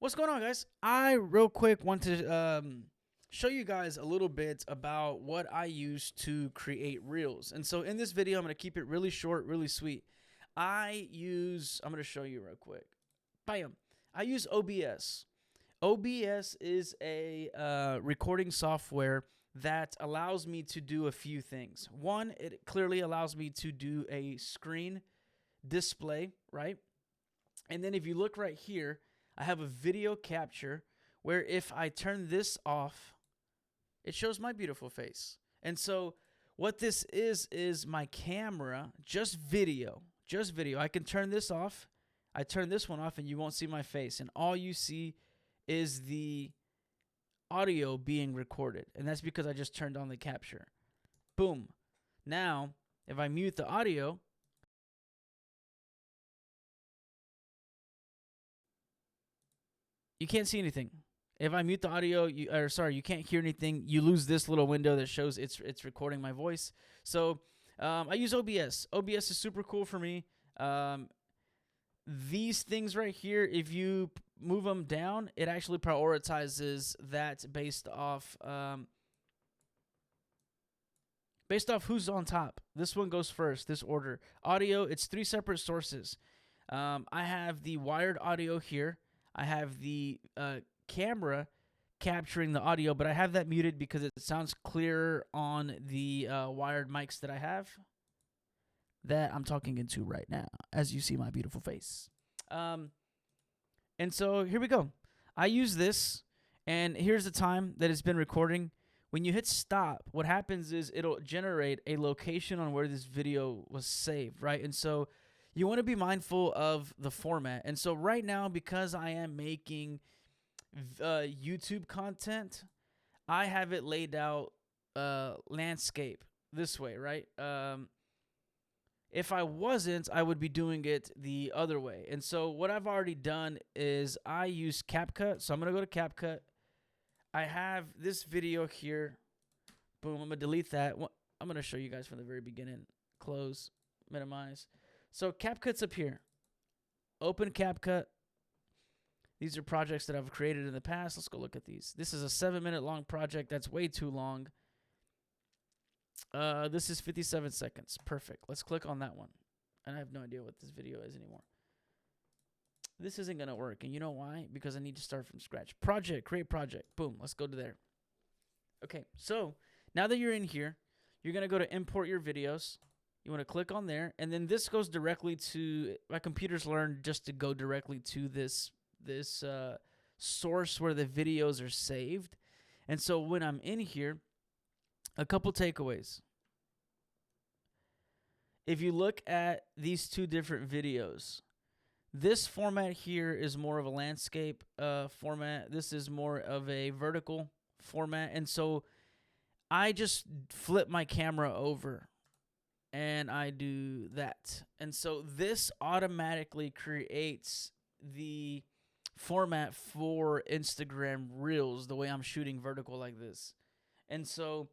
What's going on, guys? I real quick want to show you guys a little bit about what I use to create reels. And so in this video, I'm going to keep it really short, really sweet. I'm going to show you real quick. Bam. I use OBS. OBS is a recording software that allows me to do a few things. One, it clearly allows me to do a screen display, right? And then if you look right here, I have a video capture where if I turn this off, it shows my beautiful face. And so what this is my camera, just video. I can turn this off. I turn this one off and you won't see my face. And all you see is the audio being recorded. And that's because I just turned on the capture. Boom. Now, if I mute the audio, you can't see anything. If I mute the audio, you can't hear anything. You lose this little window that shows it's recording my voice. So I use OBS. OBS is super cool for me. These things right here, if you move them down, it actually prioritizes that based off who's on top. This one goes first, this order. Audio, it's 3 separate sources. I have the wired audio here. I have the camera capturing the audio, but I have that muted because it sounds clearer on the wired mics that I have that I'm talking into right now, as you see my beautiful face. And so here we go. I use this, and here's the time that it's been recording. When you hit stop, what happens is it'll generate a location on where this video was saved, right? And so you want to be mindful of the format. And so right now, because I am making YouTube content, I have it laid out landscape this way, right? If I wasn't, I would be doing it the other way. And so what I've already done is I use CapCut. So I'm going to go to CapCut. I have this video here. Boom, I'm going to delete that. I'm going to show you guys from the very beginning. Close, minimize. So CapCut's up here. Open CapCut. These are projects that I've created in the past. Let's go look at these. This is a 7-minute long project. That's way too long. This is 57 seconds. Perfect. Let's click on that one. And I have no idea what this video is anymore. This isn't going to work. And you know why? Because I need to start from scratch. Project, create project. Boom. Let's go to there. Okay. So now that you're in here, you're going to go to import your videos. You want to click on there. And then this goes directly to, my computer's learned just to go directly to this source where the videos are saved. And so when I'm in here, a couple takeaways. If you look at these two different videos, this format here is more of a landscape format. This is more of a vertical format. And so I just flip my camera over and I do that. And so this automatically creates the format for Instagram Reels, the way I'm shooting vertical like this. And so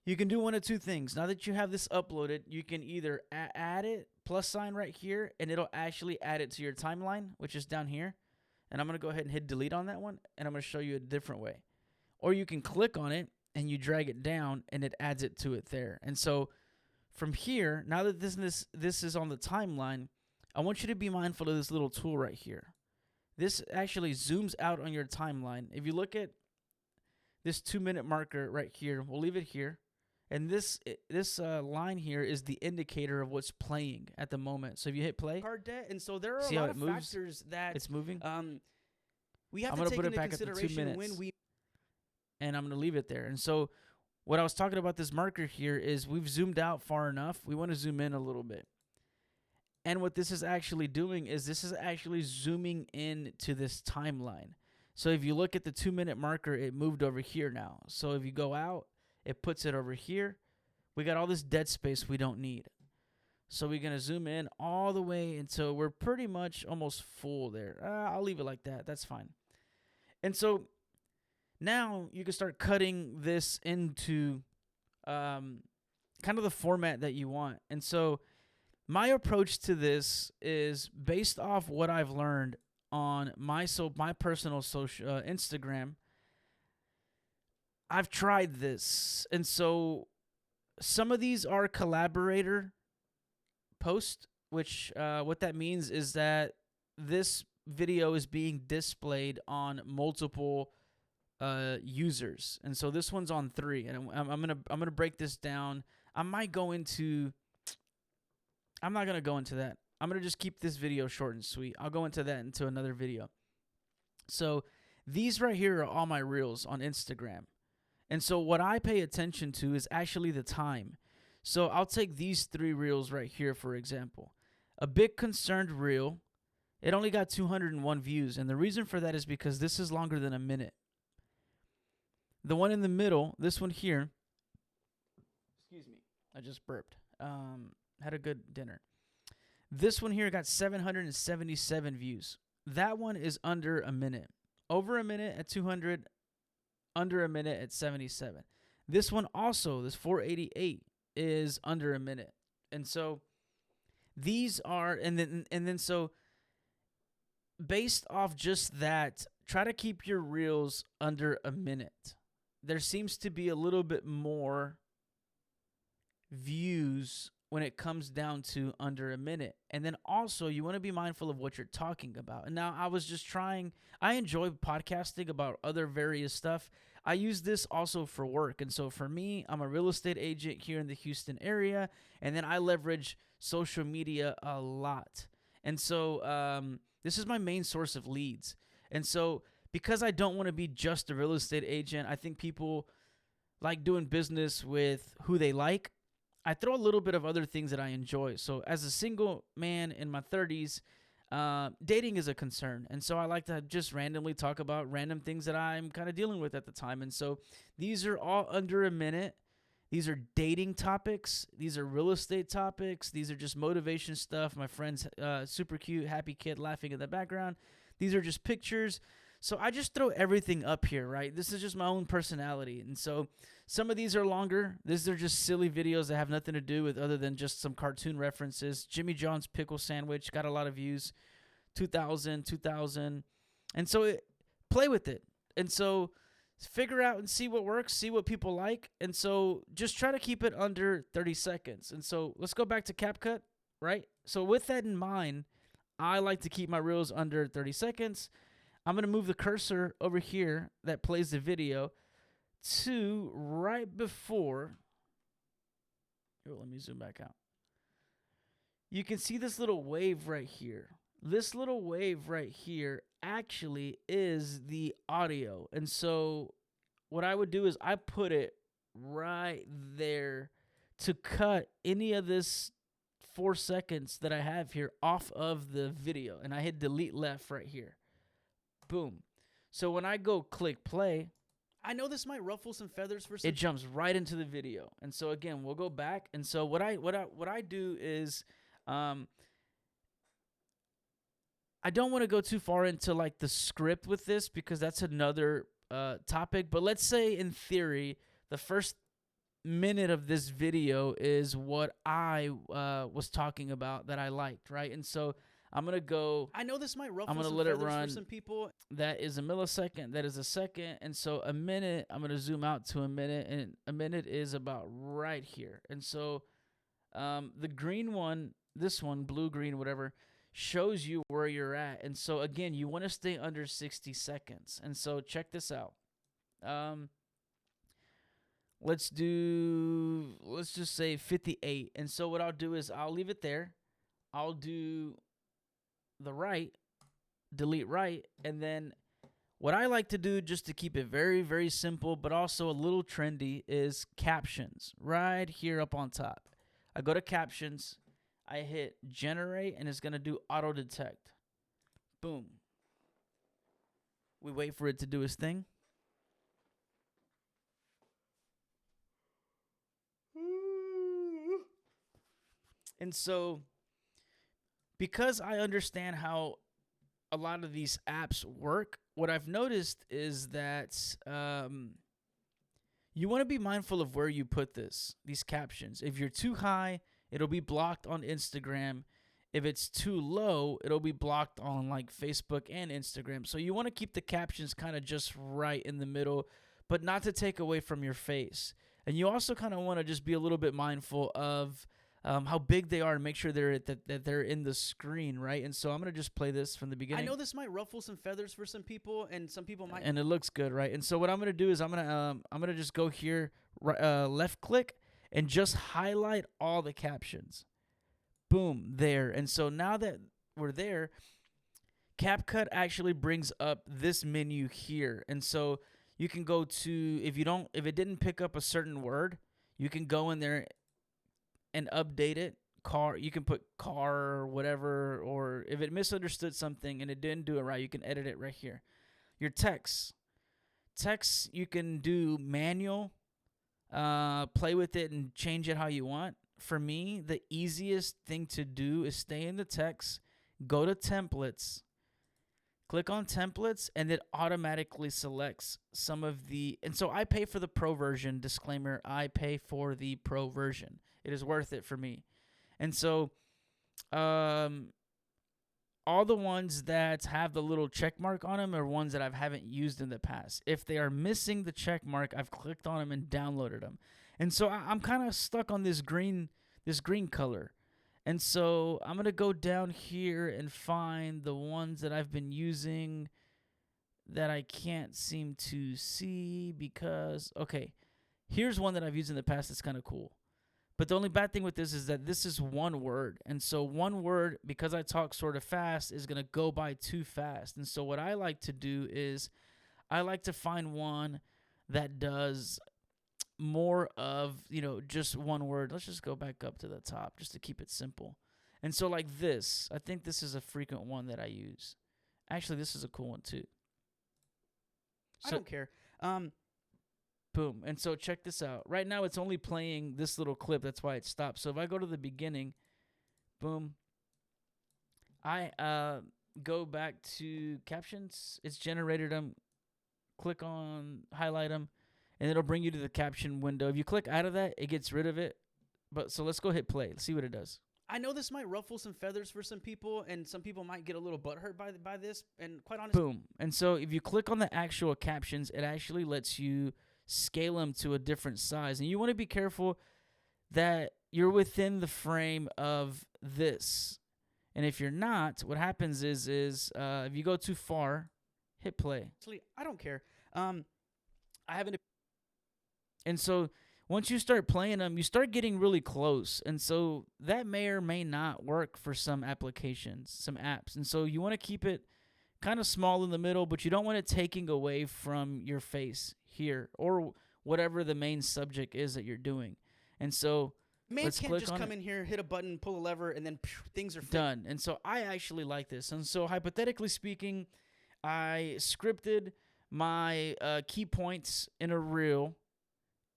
you can do one of two things. Now that you have this uploaded, you can either add it, plus sign right here, and it'll actually add it to your timeline, which is down here. And I'm going to go ahead and hit delete on that one, and I'm going to show you a different way. Or you can click on it, and you drag it down, and it adds it to it there. And so from here, now that this is on the timeline, I want you to be mindful of this little tool right here. This actually zooms out on your timeline. If you look at this 2-minute marker right here, we'll leave it here. And this line here is the indicator of what's playing at the moment. So if you hit play, card debt, and so there are see a how lot it of moves? factors that It's moving. We have I'm to gonna take put it into back at the 2 consideration minutes. when we. And I'm going to leave it there. And so what I was talking about this marker here is we've zoomed out far enough. We want to zoom in a little bit. And what this is actually doing is this is actually zooming in to this timeline. So if you look at the 2-minute marker, it moved over here now. So if you go out, it puts it over here. We got all this dead space we don't need. So we're going to zoom in all the way until we're pretty much almost full there. I'll leave it like that. That's fine. And so now you can start cutting this into kind of the format that you want. And so my approach to this is based off what I've learned on my personal social Instagram, I've tried this. And so some of these are collaborator posts, which what that means is that this video is being displayed on multiple users. And so this one's on 3, and I'm gonna break this down. I'm not gonna go into that. I'm gonna just keep this video short and sweet. I'll go into that into another video. So these right here are all my reels on Instagram. And so what I pay attention to is actually the time. So I'll take these 3 reels right here, for example. A Bit Concerned reel, it only got 201 views. And the reason for that is because this is longer than a minute. The one in the middle, this one here, excuse me, I just burped. Had a good dinner. This one here got 777 views. That one is under a minute. Over a minute at 200, under a minute at 77. This one also, this 488, is under a minute. And so these are, and then so based off just that, try to keep your reels under a minute. There seems to be a little bit more views when it comes down to under a minute. And then also you want to be mindful of what you're talking about. And now I enjoy podcasting about other various stuff. I use this also for work. And so for me, I'm a real estate agent here in the Houston area. And then I leverage social media a lot. And so this is my main source of leads. And so because I don't want to be just a real estate agent, I think people like doing business with who they like. I throw a little bit of other things that I enjoy. So as a single man in my 30s, dating is a concern. And so I like to just randomly talk about random things that I'm kind of dealing with at the time. And so these are all under a minute. These are dating topics. These are real estate topics. These are just motivation stuff. My friend's super cute, happy kid laughing in the background. These are just pictures. So I just throw everything up here, right? This is just my own personality. And so some of these are longer. These are just silly videos that have nothing to do with other than just some cartoon references. Jimmy John's pickle sandwich got a lot of views, 2,000. And so play with it. And so figure out and see what works, see what people like. And so just try to keep it under 30 seconds. And so let's go back to CapCut, right? So with that in mind, I like to keep my reels under 30 seconds. I'm going to move the cursor over here that plays the video to right before. Here, let me zoom back out. You can see this little wave right here. This little wave right here actually is the audio. And so what I would do is I put it right there to cut any of this 4 seconds that I have here off of the video. And I hit delete left right here. Boom. So when I go click play, I know this might ruffle some feathers for some. it jumps right into the video. And so again, we'll go back. And so what I do is I don't want to go too far into like the script with this because that's another topic. But let's say in theory, the first minute of this video is what I was talking about that I liked, right? And so I'm going to go. I know this might ruffle I'm gonna some let it feathers run. for some people. That is a millisecond. That is a second. And so a minute, I'm going to zoom out to a minute. And a minute is about right here. And so the green one, this one, blue, green, whatever, shows you where you're at. And so, again, you want to stay under 60 seconds. And so check this out. Let's just say 58. And so what I'll do is I'll leave it there. I'll do the right, delete right, and then what I like to do just to keep it very, very simple but also a little trendy is captions right here up on top. I go to captions, I hit generate, and it's going to do auto detect. Boom. We wait for it to do its thing. And so because I understand how a lot of these apps work, what I've noticed is that you want to be mindful of where you put these captions. If you're too high, it'll be blocked on Instagram. If it's too low, it'll be blocked on like Facebook and Instagram. So you want to keep the captions kind of just right in the middle, but not to take away from your face. And you also kind of want to just be a little bit mindful of how big they are and make sure that they're in the screen, right? And so I'm gonna just play this from the I beginning. know this might ruffle some feathers for some people, and some people might. And it looks good, right? And so what I'm gonna do is I'm gonna just go here, left click, and just highlight all the captions. Boom, there. And so now that we're there, CapCut actually brings up this menu here. And so you can go to, if it didn't pick up a certain word, you can go in there and update it. Car, you can put car or whatever, or if it misunderstood something and it didn't do it right, you can edit it right here. Your text, you can do manual, play with it and change it how you want. For me, the easiest thing to do is stay in the text, go to templates, click on templates, and it automatically selects some of the, and so I pay for the pro version. Disclaimer, I pay for the pro version. It is worth it for me. And so all the ones that have the little check mark on them are ones that I haven't used in the past. If they are missing the check mark, I've clicked on them and downloaded them. And so I'm kind of stuck on this green color. And so I'm going to go down here and find the ones that I've been using that I can't seem to see because, okay, here's one that I've used in the past that's kind of cool. But the only bad thing with this is that this is one word. And so one word, because I talk sort of fast, is going to go by too fast. And so what I like to do is I like to find one that does more of, just one word. Let's just go back up to the top just to keep it simple. And so like this, I think this is a frequent one that I use. Actually, this is a cool one too. I don't care. Boom. And so check this out. Right now it's only playing this little clip. That's why it stopped. So if I go to the beginning, boom, I go back to captions. It's generated them. Click on, highlight them, and it'll bring you to the caption window. If you click out of that, it gets rid of it. But so let's go hit play. Let's see what it does. I know this might ruffle some feathers for some people, and some people might get a little butthurt by this. And quite honestly, boom. And so if you click on the actual captions, it actually lets you scale them to a different size. And you want to be careful that you're within the frame of this. And if you're not, what happens is if you go too far, hit play. Actually, I don't care. I haven't. And so once you start playing them, you start getting really close. And so that may or may not work for some applications, some apps. And so you want to keep it kind of small in the middle, but you don't want it taking away from your face here or whatever the main subject is that you're doing. And so man can't just come in here, hit a button, pull a lever, and then things are done. And so I actually like this. And so hypothetically speaking, I scripted my key points in a reel,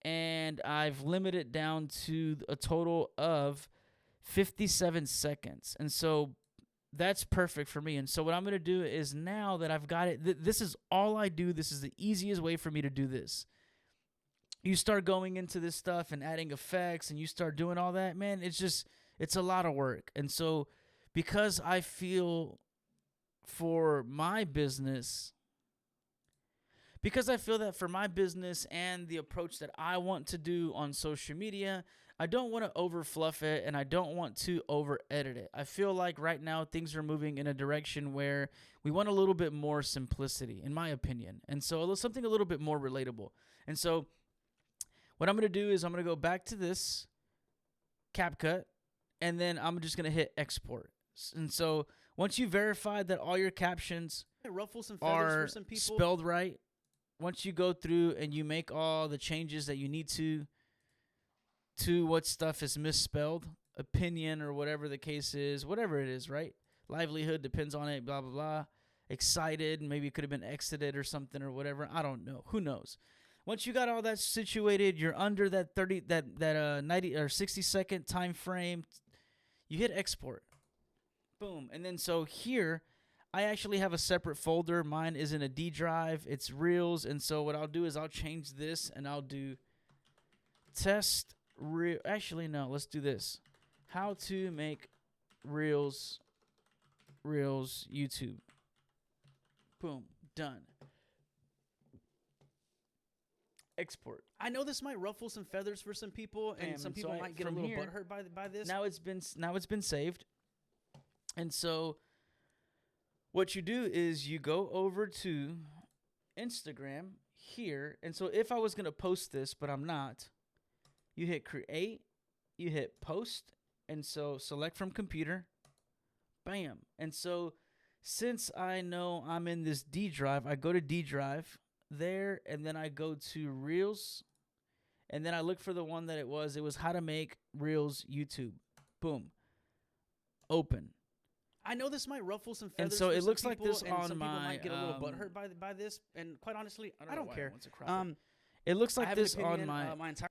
and I've limited it down to a total of 57 seconds. And so that's perfect for me. And so what I'm going to do is, now that I've got it, this is all I do. This is the easiest way for me to do this. You start going into this stuff and adding effects, and you start doing all that, man, it's a lot of work. And so because I feel for my business, and the approach that I want to do on social media, I don't want to over fluff it, and I don't want to over edit it. I feel like right now things are moving in a direction where we want a little bit more simplicity, in my opinion. And so something a little bit more relatable. And so what I'm going to do is I'm going to go back to this CapCut, and then I'm just going to hit export. And so once you verify that all your captions ruffle some feathers are for some people. spelled right, once you go through and you make all the changes that you need to what stuff is misspelled, opinion or whatever the case is, whatever it is, right? Livelihood depends on it, blah, blah, blah. Excited, maybe it could have been exited or something or whatever. I don't know. Who knows? Once you got all that situated, you're under that 90 or 60 second time frame. You hit export. Boom. And then so here, I actually have a separate folder. Mine is in a D drive. It's Reels. And so what I'll do is I'll change this, and I'll do test reel. Actually, no, let's do this. How to make Reels YouTube. Boom, done. Export. I know this might ruffle some feathers for some people, and Bam, some and so people I- might get a from little here- butthurt by this. Now it's been saved. And so what you do is you go over to Instagram here. And so if I was going to post this, but I'm not, you hit create, you hit post, and so select from computer. Bam. And so since I know I'm in this D drive, I go to D drive there, and then I go to Reels, and then I look for the one that it was how to make Reels YouTube. Boom. Open. I know this might ruffle some And feathers. so for it some looks like people, this and on some people my, might get a little butthurt by this. And quite honestly, I don't know why care. it wants to crop it. It looks I like have an this on opinion, my my entire.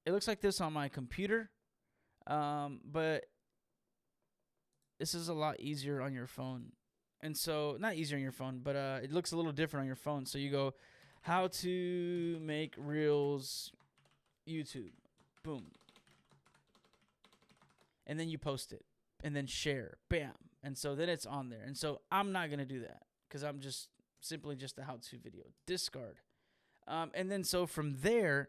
it looks like this on my computer. But this is a lot easier on your phone. And so not easier on your phone, but it looks a little different on your phone. So you go how to make Reels YouTube. Boom. And then you post it and then share. Bam. And so then it's on there. And so I'm not going to do that because I'm just simply just a how-to video. Discard. And then so from there,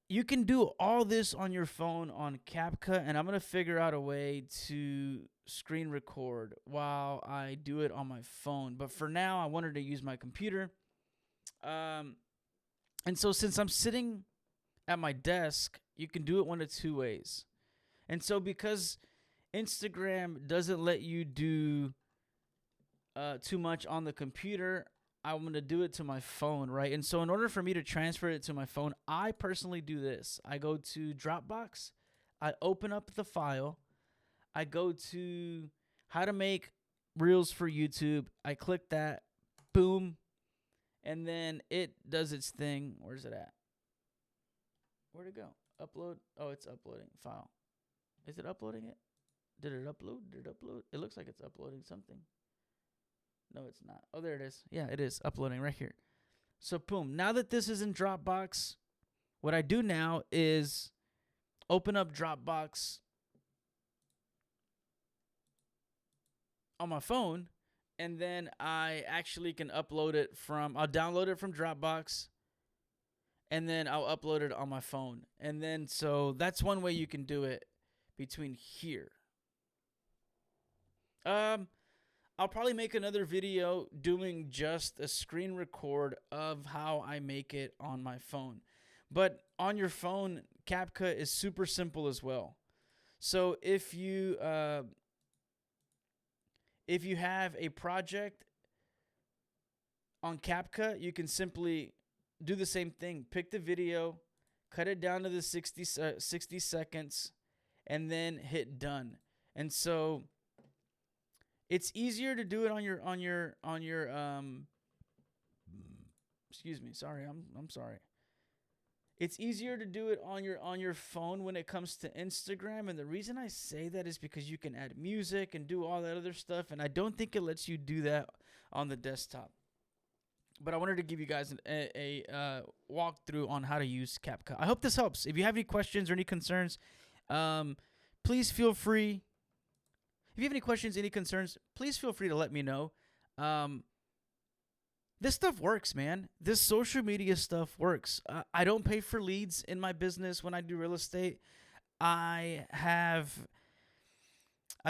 you can do all this on your phone on CapCut, and I'm going to figure out a way to screen record while I do it on my phone. But for now, I wanted to use my computer. And so since I'm sitting at my desk, you can do it one of two ways. And so because Instagram doesn't let you do too much on the computer, I'm going to do it to my phone, right? And so in order for me to transfer it to my phone, I personally do this. I go to Dropbox. I open up the file. I go to how to make Reels for YouTube. I click that. Boom. And then it does its thing. Where's it at? Where'd it go? Upload. Oh, it's uploading file. Is it uploading it? Did it upload? Did it upload? It looks like it's uploading something. No, it's not. Oh, there it is. Yeah, it is uploading right here. So, boom. Now that this is in Dropbox, what I do now is open up Dropbox on my phone, and then I actually can upload it I'll download it from Dropbox, and then I'll upload it on my phone. And then, so that's one way you can do it between here. I'll probably make another video doing just a screen record of how I make it on my phone. But on your phone, CapCut is super simple as well. So if you have a project on CapCut, you can simply do the same thing. Pick the video, cut it down to the 60 seconds, and then hit done. And so it's easier to do it on your excuse me, sorry, I'm sorry. It's easier to do it on your phone when it comes to Instagram, and the reason I say that is because you can add music and do all that other stuff, and I don't think it lets you do that on the desktop. But I wanted to give you guys a walkthrough on how to use CapCut. I hope this helps. If you have any questions or any concerns, please feel free. If you have any questions, any concerns, please feel free to let me know. This stuff works, man. This social media stuff works. I don't pay for leads in my business when I do real estate. I've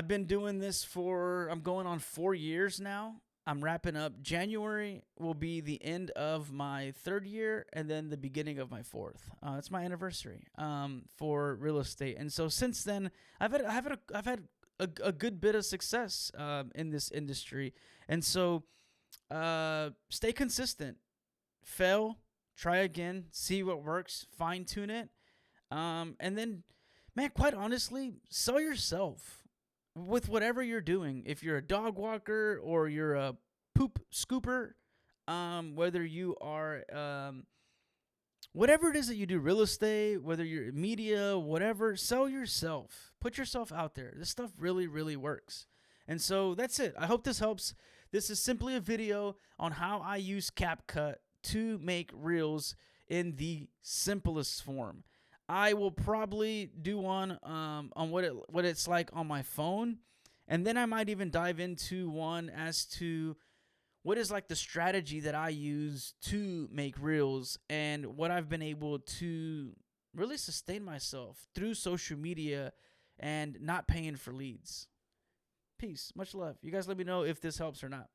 been doing this I'm going on 4 years now. I'm wrapping up. January will be the end of my 3rd year, and then the beginning of my 4th. It's my anniversary for real estate, and so since then, I've had a good bit of success in this industry, and so stay consistent. Fail, try again, see what works, fine tune it, and then, man, quite honestly, sell yourself with whatever you're doing. If you're a dog walker or you're a poop scooper, whether you are whatever it is that you do, real estate, whether you're media, whatever, sell yourself. Put yourself out there. This stuff really, really works. And so that's it. I hope this helps. This is simply a video on how I use CapCut to make Reels in the simplest form. I will probably do one on what it's like on my phone, and then I might even dive into one as to what is like the strategy that I use to make reels and what I've been able to really sustain myself through social media and not paying for leads. Peace. Much love. You guys let me know if this helps or not.